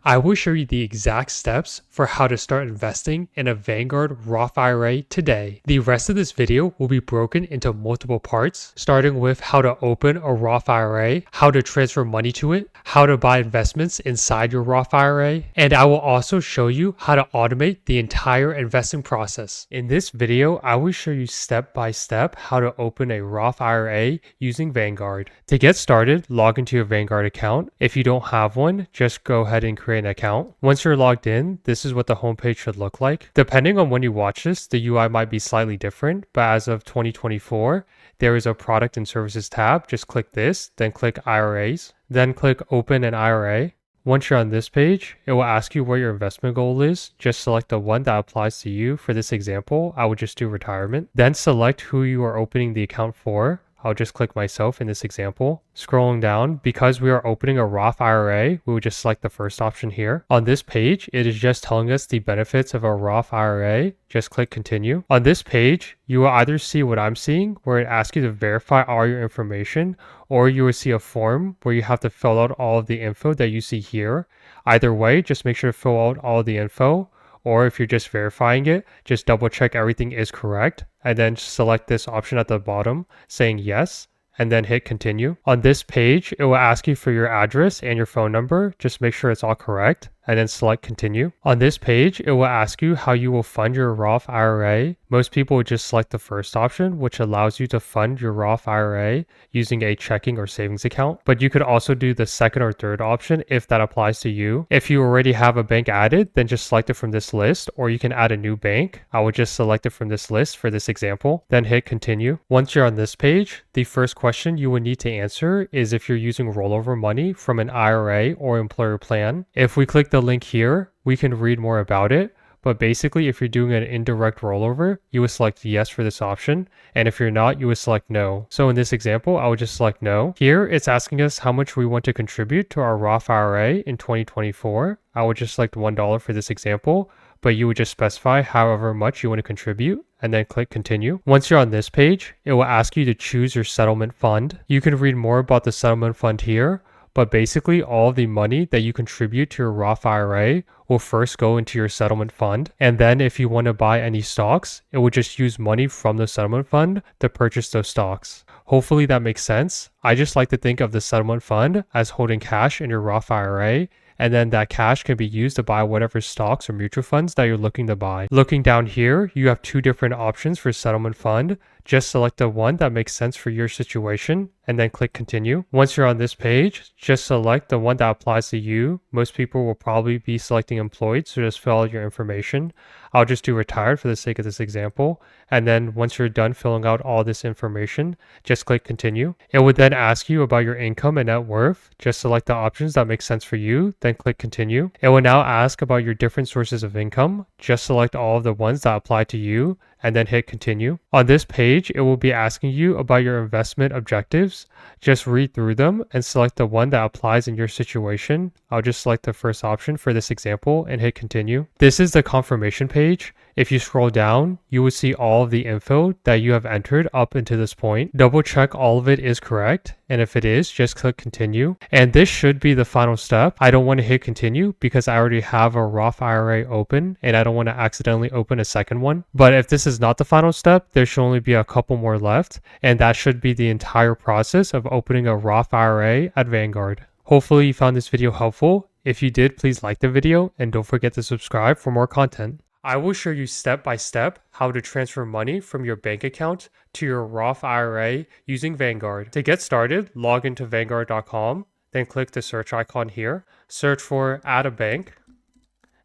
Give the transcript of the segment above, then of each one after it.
I will show you the exact steps for how to start investing in a Vanguard Roth IRA today. The rest of this video will be broken into multiple parts, starting with how to open a Roth IRA, how to transfer money to it, how to buy investments inside your Roth IRA, and I will also show you how to automate the entire investing process. In this video, I will show you step by step how to open a Roth IRA using Vanguard. To get started, log into your Vanguard account. If you don't have one, just go ahead and create an account. Once you're logged in, this is what the homepage should look like. Depending on when you watch this, the UI might be slightly different, but as of 2024, there is a product and services tab. Just click this, then click IRAs, then click open an IRA. Once you're on this page, it will ask you what your investment goal is. Just select the one that applies to you. For this example, I would just do retirement. Then select who you are opening the account for. I'll just click myself in this example. Scrolling down, because we are opening a Roth IRA, we would just select the first option here. On this page, it is just telling us the benefits of a Roth IRA. Just click continue. On this page, you will either see what I'm seeing, where it asks you to verify all your information, or you will see a form where you have to fill out all of the info that you see here. Either way, just make sure to fill out all the info. Or if you're just verifying it, just double check everything is correct and then select this option at the bottom saying yes and then hit continue. On this page, it will ask you for your address and your phone number. Just make sure it's all correct and then select continue. On this page, it will ask you how you will fund your Roth IRA. Most people would just select the first option, which allows you to fund your Roth IRA using a checking or savings account. But you could also do the second or third option if that applies to you. If you already have a bank added, then just select it from this list, or you can add a new bank. I would just select it from this list for this example, then hit continue. Once you're on this page, the first question you will need to answer is if you're using rollover money from an IRA or employer plan. If we click the link here, we can read more about it. But basically, if you're doing an indirect rollover, you would select yes for this option. And if you're not, you would select no. So in this example, I would just select no. Here, it's asking us how much we want to contribute to our Roth IRA in 2024. I would just select $1 for this example, but you would just specify however much you want to contribute and then click continue. Once you're on this page, it will ask you to choose your settlement fund. You can read more about the settlement fund here. But basically, all of the money that you contribute to your Roth IRA will first go into your settlement fund. And then if you want to buy any stocks, it will just use money from the settlement fund to purchase those stocks. Hopefully that makes sense. I just like to think of the settlement fund as holding cash in your Roth IRA. And then that cash can be used to buy whatever stocks or mutual funds that you're looking to buy. Looking down here, you have two different options for settlement fund. Just select the one that makes sense for your situation and then click continue. Once you're on this page, just select the one that applies to you. Most people will probably be selecting employed, so just fill out your information. I'll just do retired for the sake of this example. And then once you're done filling out all this information, just click continue. It would then ask you about your income and net worth. Just select the options that make sense for you, then click continue. It will now ask about your different sources of income. Just select all of the ones that apply to you and then hit continue. On this page, it will be asking you about your investment objectives. Just read through them and select the one that applies in your situation. I'll just select the first option for this example and hit continue. This is the confirmation page. If you scroll down, you will see all of the info that you have entered up until this point. Double check all of it is correct. And if it is, just click continue. And this should be the final step. I don't want to hit continue because I already have a Roth IRA open and I don't want to accidentally open a second one. But if this is not the final step, there should only be a couple more left. And that should be the entire process of opening a Roth IRA at Vanguard. Hopefully you found this video helpful. If you did, please like the video and don't forget to subscribe for more content. I will show you step by step how to transfer money from your bank account to your Roth IRA using Vanguard. To get started, log into Vanguard.com, then click the search icon here. Search for add a bank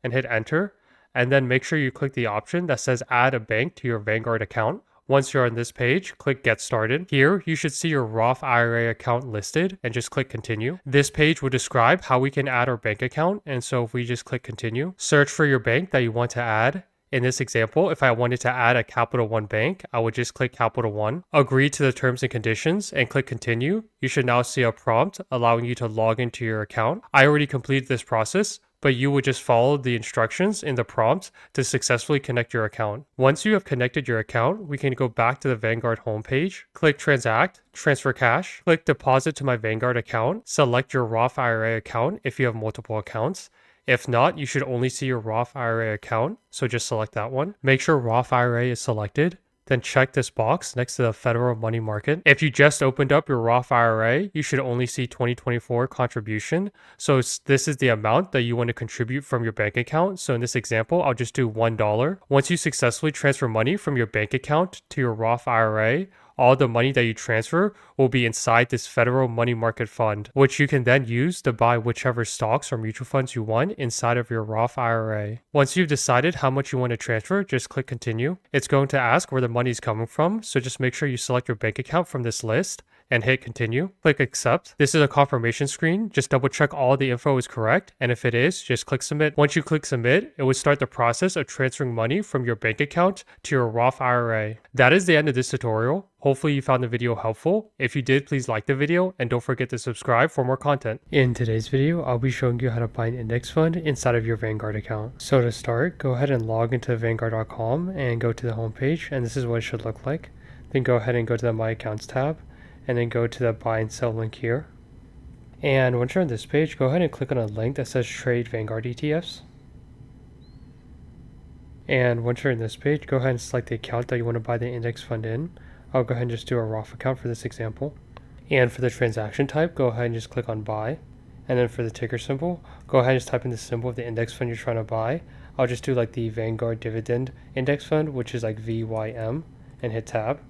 and hit enter. And then make sure you click the option that says add a bank to your Vanguard account. Once you're on this page, click Get Started. Here, you should see your Roth IRA account listed and just click Continue. This page will describe how we can add our bank account. And so if we just click Continue, search for your bank that you want to add. In this example, if I wanted to add a Capital One bank, I would just click Capital One, agree to the terms and conditions, and click Continue. You should now see a prompt allowing you to log into your account. I already completed this process, but you would just follow the instructions in the prompt to successfully connect your account. Once you have connected your account, we can go back to the Vanguard homepage, click Transact, Transfer Cash, click Deposit to my Vanguard account, select your Roth IRA account if you have multiple accounts, If not, you should only see your Roth IRA account, so just select that one. Make sure Roth IRA is selected. Then check this box next to the federal money market. If you just opened up your Roth IRA, you should only see 2024 contribution. So this is the amount that you want to contribute from your bank account. So in this example, I'll just do $1. Once you successfully transfer money from your bank account to your Roth IRA, all the money that you transfer will be inside this federal money market fund, which you can then use to buy whichever stocks or mutual funds you want inside of your Roth IRA. Once you've decided how much you want to transfer, just click continue. It's going to ask where the money is coming from, so just make sure you select your bank account from this list and hit continue. Click accept. This is a confirmation screen. Just double check all the info is correct, and if it is, just click submit. Once you click submit, it will start the process of transferring money from your bank account to your Roth IRA. That is the end of this tutorial. Hopefully you found the video helpful. If you did, please like the video and don't forget to subscribe for more content. In today's video, I'll be showing you how to buy an index fund inside of your Vanguard account. So to start, go ahead and log into Vanguard.com and go to the home page, and this is what it should look like. Then go ahead and go to the My Accounts tab, and then go to the buy and sell link here. And once you're on this page, go ahead and click on a link that says trade Vanguard ETFs. And once you're in this page, go ahead and select the account that you want to buy the index fund in. I'll go ahead and just do a Roth account for this example. And for the transaction type, go ahead and just click on buy. And then for the ticker symbol, go ahead and just type in the symbol of the index fund you're trying to buy. I'll just do like the Vanguard Dividend Index Fund, which is like VYM, and hit tab.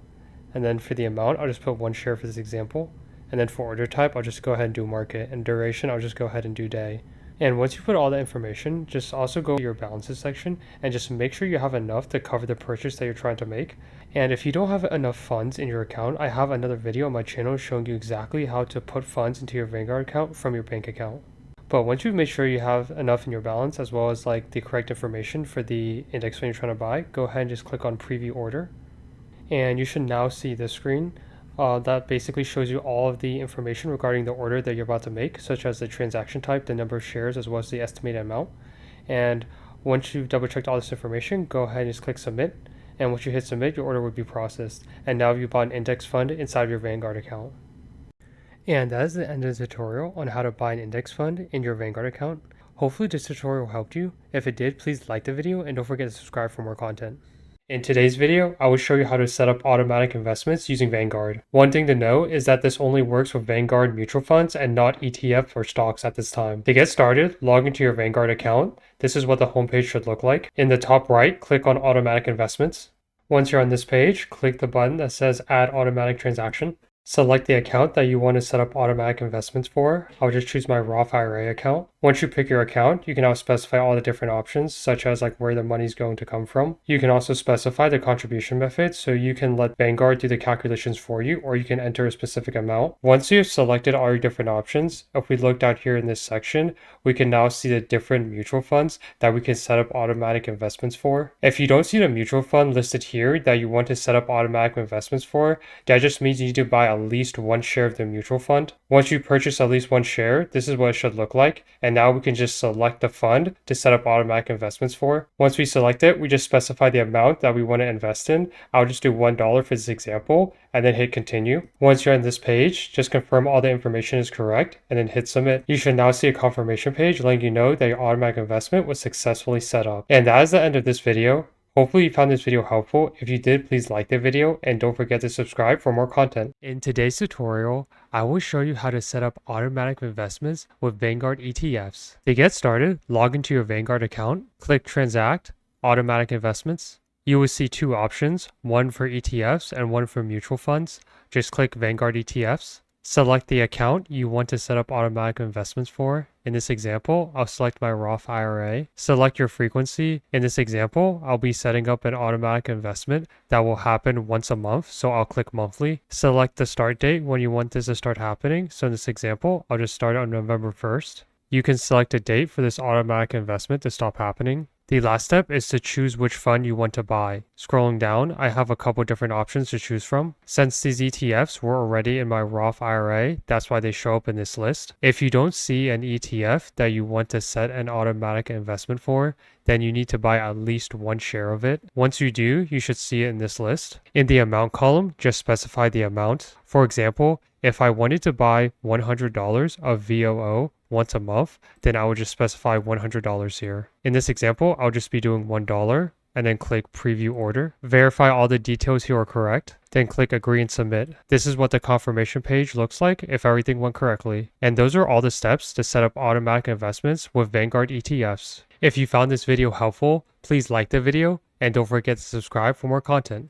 And then for the amount, I'll just put 1 share for this example. And then for order type, I'll just go ahead and do market. And duration, I'll just go ahead and do day. And once you put all that information, just also go to your balances section and just make sure you have enough to cover the purchase that you're trying to make. And if you don't have enough funds in your account, I have another video on my channel showing you exactly how to put funds into your Vanguard account from your bank account. But once you've made sure you have enough in your balance as well as like the correct information for the index fund you're trying to buy, go ahead and just click on preview order. And you should now see this screen. That basically shows you all of the information regarding the order that you're about to make, such as the transaction type, the number of shares, as well as the estimated amount. And once you've double checked all this information, go ahead and just click submit. And once you hit submit, your order would be processed. And now you bought an index fund inside your Vanguard account. And that is the end of the tutorial on how to buy an index fund in your Vanguard account. Hopefully this tutorial helped you. If it did, please like the video and don't forget to subscribe for more content. In today's video, I will show you how to set up automatic investments using Vanguard. One thing to note is that this only works with Vanguard mutual funds and not ETFs or stocks at this time. To get started, log into your Vanguard account. This is what the homepage should look like. In the top right, click on automatic investments. Once you're on this page, click the button that says add automatic transaction. Select the account that you want to set up automatic investments for. I'll just choose my Roth IRA account. Once you pick your account, you can now specify all the different options, such as like where the money is going to come from. You can also specify the contribution method, so you can let Vanguard do the calculations for you, or you can enter a specific amount. Once you've selected all your different options, if we look down here in this section, we can now see the different mutual funds that we can set up automatic investments for. If you don't see the mutual fund listed here that you want to set up automatic investments for, that just means you need to buy at least 1 share of the mutual fund. Once you purchase at least 1 share, this is what it should look like. And now we can just select the fund to set up automatic investments for. Once we select it, we just specify the amount that we want to invest in. I'll just do $1 for this example and then hit continue. Once you're on this page, just confirm all the information is correct and then hit submit. You should now see a confirmation page letting you know that your automatic investment was successfully set up. And that is the end of this video. Hopefully you found this video helpful. If you did, please like the video and don't forget to subscribe for more content. In today's tutorial, I will show you how to set up automatic investments with Vanguard ETFs. To get started, log into your Vanguard account, click Transact, Automatic Investments. You will see 2 options, one for ETFs and one for mutual funds. Just click Vanguard ETFs. Select the account you want to set up automatic investments for. In this example, I'll select my Roth IRA. Select your frequency. In this example, I'll be setting up an automatic investment that will happen once a month, so I'll click monthly. Select the start date when you want this to start happening. So in this example, I'll just start on November 1st. You can select a date for this automatic investment to stop happening. The last step is to choose which fund you want to buy. Scrolling down, I have a couple different options to choose from. Since these ETFs were already in my Roth IRA, that's why they show up in this list. If you don't see an ETF that you want to set an automatic investment for, then you need to buy at least 1 share of it. Once you do, you should see it in this list. In the amount column, just specify the amount. For example, if I wanted to buy $100 of VOO once a month, then I would just specify $100 here. In this example, I'll just be doing $1 and then click preview order. Verify all the details here are correct, then click agree and submit. This is what the confirmation page looks like if everything went correctly. And those are all the steps to set up automatic investments with Vanguard ETFs. If you found this video helpful, please like the video and don't forget to subscribe for more content.